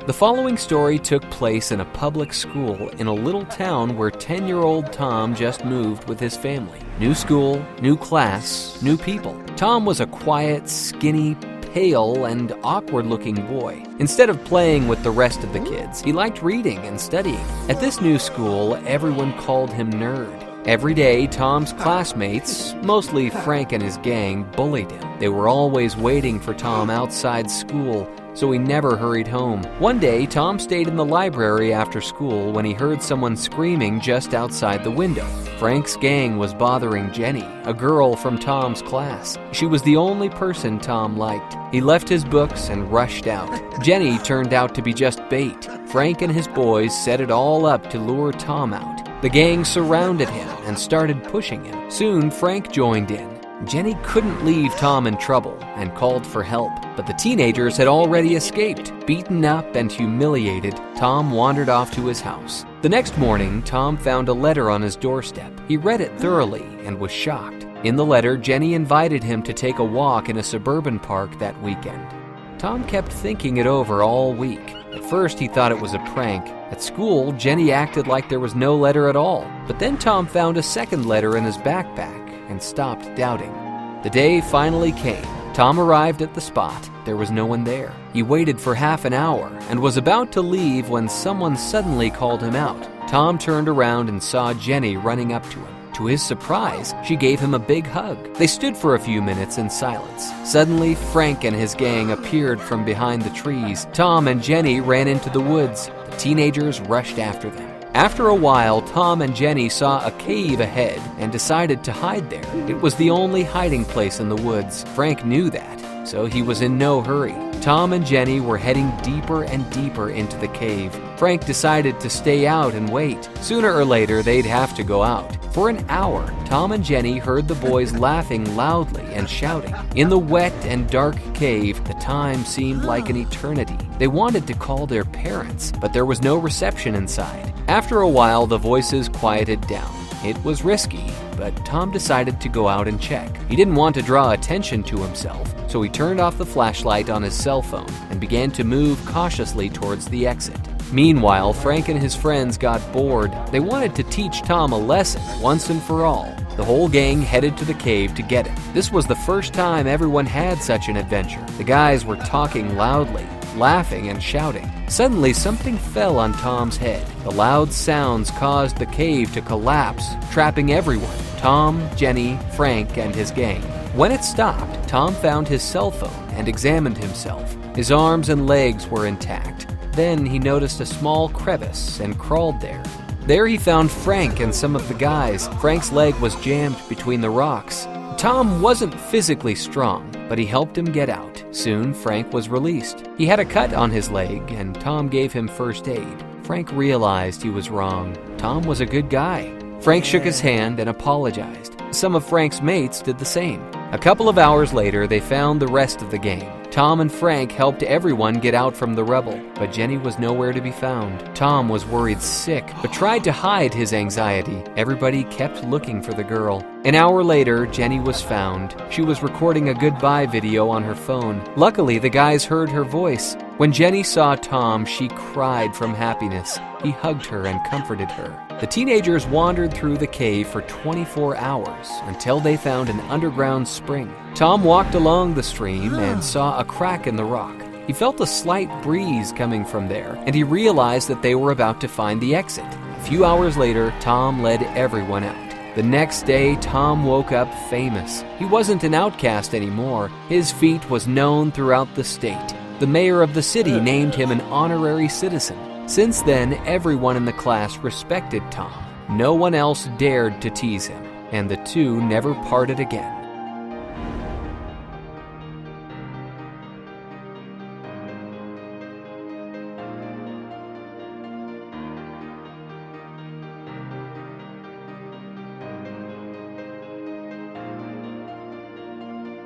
The following story took place in a public school in a little town where 10-year-old Tom just moved with his family. New school, new class, new people. Tom was a quiet, skinny, pale, and awkward-looking boy. Instead of playing with the rest of the kids, he liked reading and studying. At this new school, everyone called him Nerd. Every day, Tom's classmates, mostly Frank and his gang, bullied him. They were always waiting for Tom outside school, so he never hurried home. One day, Tom stayed in the library after school when he heard someone screaming just outside the window. Frank's gang was bothering Jenny, a girl from Tom's class. She was the only person Tom liked. He left his books and rushed out. Jenny turned out to be just bait. Frank and his boys set it all up to lure Tom out. The gang surrounded him and started pushing him. Soon, Frank joined in. Jenny couldn't leave Tom in trouble and called for help, but the teenagers had already escaped. Beaten up and humiliated, Tom wandered off to his house. The next morning, Tom found a letter on his doorstep. He read it thoroughly and was shocked. In the letter, Jenny invited him to take a walk in a suburban park that weekend. Tom kept thinking it over all week. At first, he thought it was a prank. At school, Jenny acted like there was no letter at all. But then Tom found a second letter in his backpack and stopped doubting. The day finally came. Tom arrived at the spot. There was no one there. He waited for half an hour and was about to leave when someone suddenly called him out. Tom turned around and saw Jenny running up to him. To his surprise, she gave him a big hug. They stood for a few minutes in silence. Suddenly, Frank and his gang appeared from behind the trees. Tom and Jenny ran into the woods. The teenagers rushed after them. After a while, Tom and Jenny saw a cave ahead and decided to hide there. It was the only hiding place in the woods. Frank knew that, so he was in no hurry. Tom and Jenny were heading deeper and deeper into the cave. Frank decided to stay out and wait. Sooner or later, they'd have to go out. For an hour, Tom and Jenny heard the boys laughing loudly and shouting. In the wet and dark cave, the time seemed like an eternity. They wanted to call their parents, but there was no reception inside. After a while, the voices quieted down. It was risky, but Tom decided to go out and check. He didn't want to draw attention to himself, so he turned off the flashlight on his cell phone and began to move cautiously towards the exit. Meanwhile, Frank and his friends got bored. They wanted to teach Tom a lesson once and for all. The whole gang headed to the cave to get him. This was the first time everyone had such an adventure. The guys were talking loudly, laughing and shouting. Suddenly, something fell on Tom's head. The loud sounds caused the cave to collapse, trapping everyone: Tom, Jenny, Frank, and his gang. When it stopped, Tom found his cell phone and examined himself. His arms and legs were intact. Then he noticed a small crevice and crawled there. There he found Frank and some of the guys. Frank's leg was jammed between the rocks. Tom wasn't physically strong, but he helped him get out. Soon, Frank was released. He had a cut on his leg, and Tom gave him first aid. Frank realized he was wrong. Tom was a good guy. Frank shook his hand and apologized. Some of Frank's mates did the same. A couple of hours later, they found the rest of the gang. Tom and Frank helped everyone get out from the rubble, but Jenny was nowhere to be found. Tom was worried sick, but tried to hide his anxiety. Everybody kept looking for the girl. An hour later, Jenny was found. She was recording a goodbye video on her phone. Luckily, the guys heard her voice. When Jenny saw Tom, she cried from happiness. He hugged her and comforted her. The teenagers wandered through the cave for 24 hours until they found an underground spring. Tom walked along the stream and saw a crack in the rock. He felt a slight breeze coming from there, and he realized that they were about to find the exit. A few hours later, Tom led everyone out. The next day, Tom woke up famous. He wasn't an outcast anymore. His feat was known throughout the state. The mayor of the city named him an honorary citizen. Since then, everyone in the class respected Tom. No one else dared to tease him, and the two never parted again.